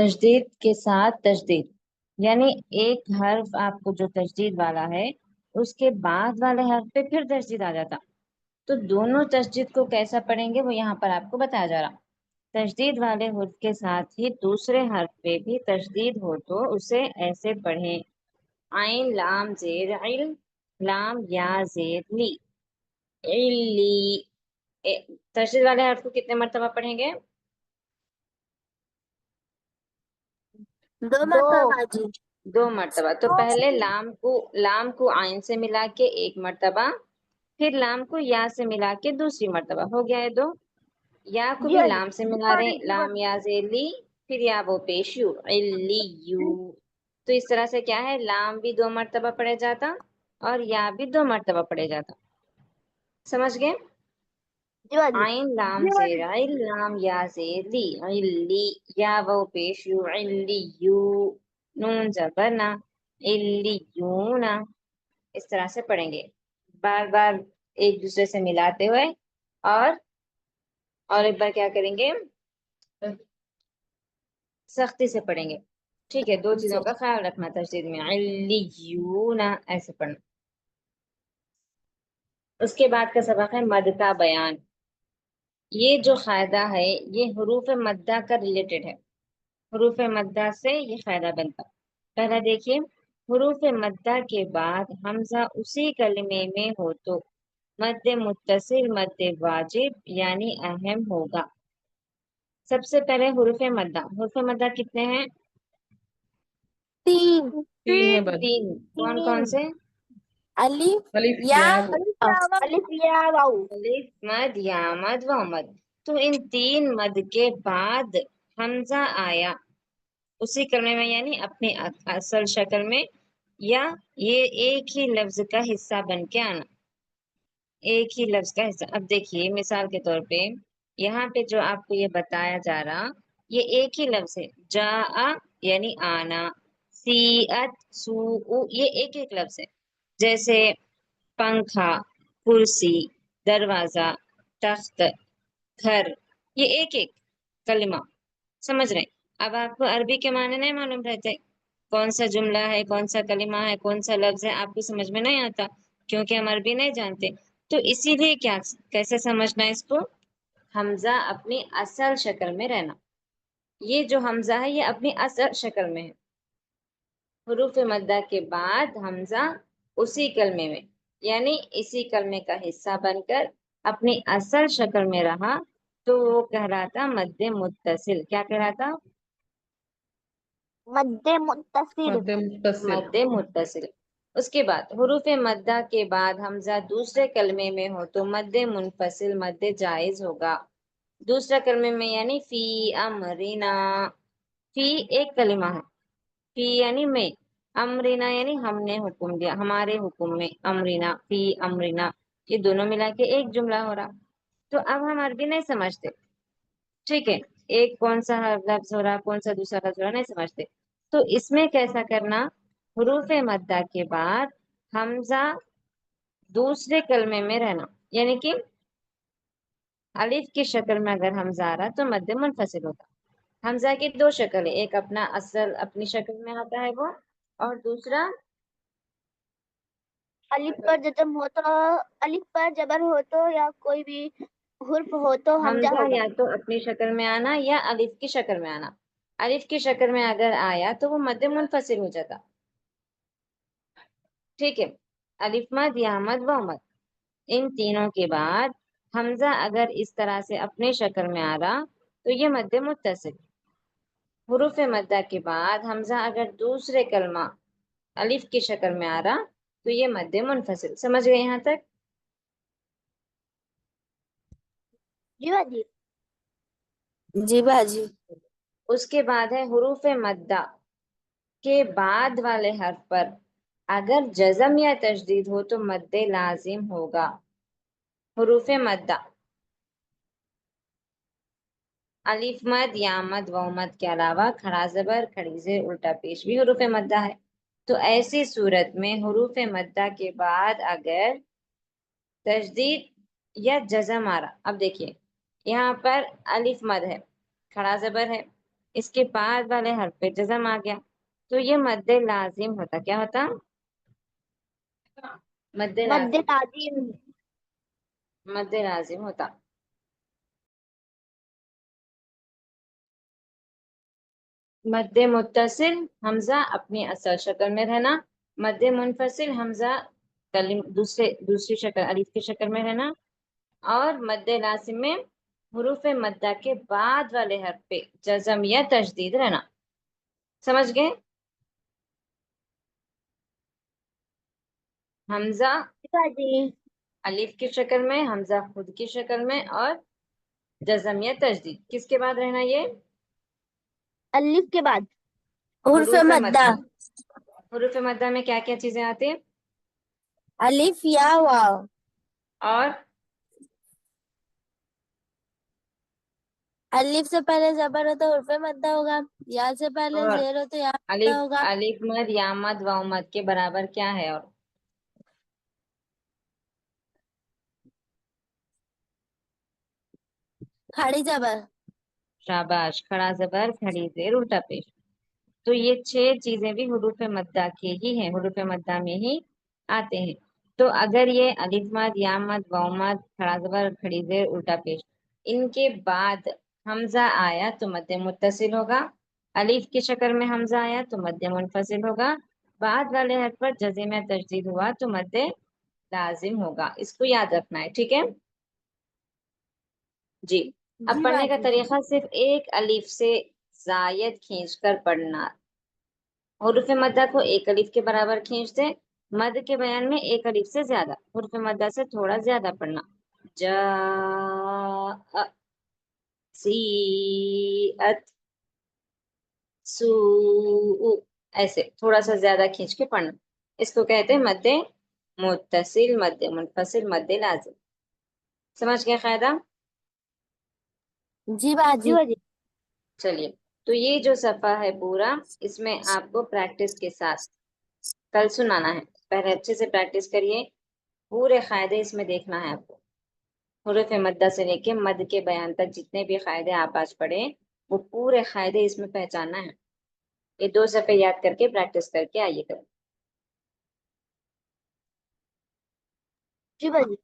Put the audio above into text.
تشدید کے ساتھ تشدید، یعنی ایک حرف آپ کو جو تشدید والا ہے اس کے بعد والے حرف پہ پھر تشدید آ جاتا، تو دونوں تشدید کو کیسا پڑھیں گے وہ یہاں پر آپ کو بتایا جا رہا۔ تشدید والے حرف کے ساتھ ہی دوسرے حرف پہ بھی تشدید ہو تو اسے ایسے پڑھیں، عین لام زیر عل، لام یا زیر لی، علی۔ تشدید والے حرف کو کتنے مرتبہ پڑھیں گے؟ 2 مرتبہ جی۔ 2 مرتبہ۔ تو پہلے لام کو عین سے ملا کے 1 مرتبہ، پھر لام کو یا سے ملا کے دوسری مرتبہ، ہو گیا ہے 2۔ یا کو بھی لام سے ملا رہے، لام یا زیلی، پھر یا وہ پیشو علیو۔ تو اس طرح سے کیا ہے، لام بھی 2 مرتبہ پڑھے جاتا اور یا بھی 2 مرتبہ پڑھے جاتا، سمجھ گئے؟ عین لام زیر عل، لام یا زیر لی، علی، یا وہ پیشو علیو، نون زبر نا، علیون۔ اس طرح سے پڑھیں گے بار بار ایک دوسرے سے ملاتے ہوئے، اور ایک بار کیا کریں گے، سختی سے پڑھیں گے۔ ٹھیک ہے، 2 چیزوں کا خیال رکھنا تشدید میں، علیون ایسے پڑھنا۔ اس کے بعد کا سبق ہے مد کا بیان۔ یہ جو قاعدہ ہے یہ حروف مدہ کا ریلیٹڈ ہے، حروف مدہ سے یہ قاعدہ بنتا۔ پہلا دیکھیے، حروف مدہ کے بعد حمزہ اسی کلمے میں ہو تو مد متصل مد واجب یعنی اہم ہوگا۔ سب سے پہلے حروف مدہ کتنے ہیں؟ 3 3۔ کون کون سے؟ الف الف یا یا الف یا واو۔ الف مد یا مد و مد۔ تو ان 3 مد کے بعد حمزہ آیا اسی کلمے میں، یعنی اپنی اصل شکل میں، یا یہ ایک ہی لفظ کا حصہ بن کے آنا، ایک ہی لفظ کا حصہ۔ اب دیکھیے مثال کے طور پہ یہاں پہ جو آپ کو یہ بتایا جا رہا، یہ ایک ہی لفظ ہے، جا یعنی آنا، سیئت سوء، یہ ایک ایک لفظ ہے۔ جیسے پنکھا، کرسی، دروازہ، تخت، گھر، یہ ایک ایک کلمہ، سمجھ رہے ہیں؟ اب آپ کو عربی کے معنی نہیں معلوم رہتے، کون سا جملہ ہے، کون سا کلمہ ہے، کون سا لفظ ہے، آپ کو سمجھ میں نہیں آتا کیونکہ ہم عربی نہیں جانتے۔ تو اسی لیے کیسے سمجھنا ہے اس کو، حمزہ اپنی اصل شکل میں رہنا۔ یہ جو حمزہ ہے یہ اپنی اصل شکل میں ہے، حروف مدہ کے بعد حمزہ اسی کلمے میں، یعنی اسی کلمے کا حصہ بن کر اپنی اصل شکل میں رہا تو وہ کہلاتا مد متصل۔ کیا کہلاتا؟ مد متصل۔ مد متصل۔ مد متصل۔ اس کے بعد حروف مدہ کے بعد حمزہ دوسرے کلمے میں ہو تو مد منفصل مد جائز ہوگا۔ دوسرا کلمے میں یعنی فی امرنا، فی ایک کلمہ ہے، فی یعنی میں، امرنا یعنی ہم نے حکم دیا، ہمارے حکم میں، امرنا فی امرنا، یہ دونوں ملا کے ایک جملہ ہو رہا۔ تو اب ہم عربی نہیں سمجھتے، ٹھیک ہے، ایک کون سا لفظ ہو رہا کون سا دوسرا لفظ ہو رہا نہیں سمجھتے، تو اس میں کیسا کرنا، حروف مدہ کے بعد حمزہ دوسرے کلمے میں رہنا، یعنی کہ الف کی شکل میں اگر حمزہ آ رہا تو مد منفصل ہوتا۔ حمزہ کی 2 شکل ہے، ایک اپنا اصل اپنی شکل میں آتا ہے وہ، اور دوسرا الف پر جزم ہو تو، الف پر جبر ہو تو یا کوئی بھی حرف ہو تو حمزہ حمزہ ہوگا۔ یا تو اپنی شکل میں آنا یا الف کی شکل میں آنا۔ الف کی شکل میں اگر آیا تو وہ مد منفصل ہو جاتا، ٹھیک ہے، الف مد یا مد و مد، ان تینوں کے بعد حمزہ اگر اس طرح سے اپنی شکل میں آ رہا تو یہ مد متصل۔ حروف مدہ کے بعد حمزہ اگر دوسرے کلمہ الف کی شکل میں آ رہا تو یہ مد منفصل۔ سمجھ گئے یہاں تک؟ جی باجی، جی باجی۔ اس کے بعد ہے حروف مدہ کے بعد والے حرف پر اگر جزم یا تشدید ہو تو مد لازم ہوگا۔ حروف مدہ الف مد یا مد و مد کے علاوہ کھڑا زبر، کھڑی زیر، الٹا پیش بھی حروف مدہ ہے۔ تو ایسی صورت میں حروف مدہ کے بعد اگر تشدید یا جزم آ رہا، اب دیکھیے یہاں پر الف مد ہے، کھڑا زبر ہے، اس کے بعد والے حرف پہ جزم آ گیا تو یہ مد لازم ہوتا. کیا ہوتا؟ مد مد لازم. لازم. مد لازم ہوتا. مد متصل حمزہ اپنی اصل شکل میں رہنا. مد منفصل حمزہ دوسری شکل الف کی شکل میں رہنا. اور مد لازم میں حروف مدہ کے بعد والے حرف پہ جزم یا تشدید رہنا. سمجھ گئے؟ حمزہ جی الف کی شکل میں، حمزہ خود کی شکل میں، اور جزم یا تشدید کس کے بعد رہنا؟ یہ الف کے بعد حروف حروف مدہ. حروف مدہ میں کیا کیا چیزیں آتی ہیں؟ الف یا واو. اور الف سے پہلے زبر ہو تو حرف مدہ ہوگا. یا سے پہلے اور زیر ہو تو یا مدہ الف ہوگا. الف مد یا مد واو مد کے برابر کیا ہے؟ اور کھڑی زبر. شاباش. کھڑا زبر، کھڑی زیر، الٹا پیش. تو یہ 6 چیزیں بھی حروف مدہ کے ہی ہیں، حروف مدہ میں ہی آتے ہیں. تو اگر یہ الف مد، یا مد، واو مد، کھڑا زبر، کھڑی زیر، الٹا پیش ان کے بعد حمزہ آیا تو مد متصل ہوگا. الف کی شکل میں حمزہ آیا تو مد منفصل ہوگا. بعد والے حرف پر جزم یا تشدید ہوا تو مد لازم ہوگا. اس کو یاد رکھنا ہے. ٹھیک ہے جی. اب جی پڑھنے کا باجی. طریقہ صرف ایک الف سے زائد کھینچ کر پڑھنا. حروف مدہ کو ایک الف کے برابر کھینچ دے. مد کے بیان میں ایک الف سے زیادہ، حروف مدہ سے تھوڑا زیادہ پڑھنا. جاء، سیئت، سوء، ایسے تھوڑا سا زیادہ کھینچ کے پڑھنا. اس کو کہتے ہیں مد متصل، مد منفصل، مد لازم. سمجھ گئے قاعدہ؟ جی باجی. چلیے. تو یہ جو صفحہ ہے پورا، اس میں آپ کو پریکٹس کے ساتھ کل سنانا ہے. پہلے اچھے سے پریکٹس کریے. پورے قاعدے اس میں دیکھنا ہے آپ کو. حروف مدہ سے لے کے مد کے بیان تک جتنے بھی قاعدے آپ آج پڑھے وہ پورے قاعدے اس میں پہچاننا ہے. یہ 2 صفحے یاد کر کے پریکٹس کر کے آئیے گا. جی باجی.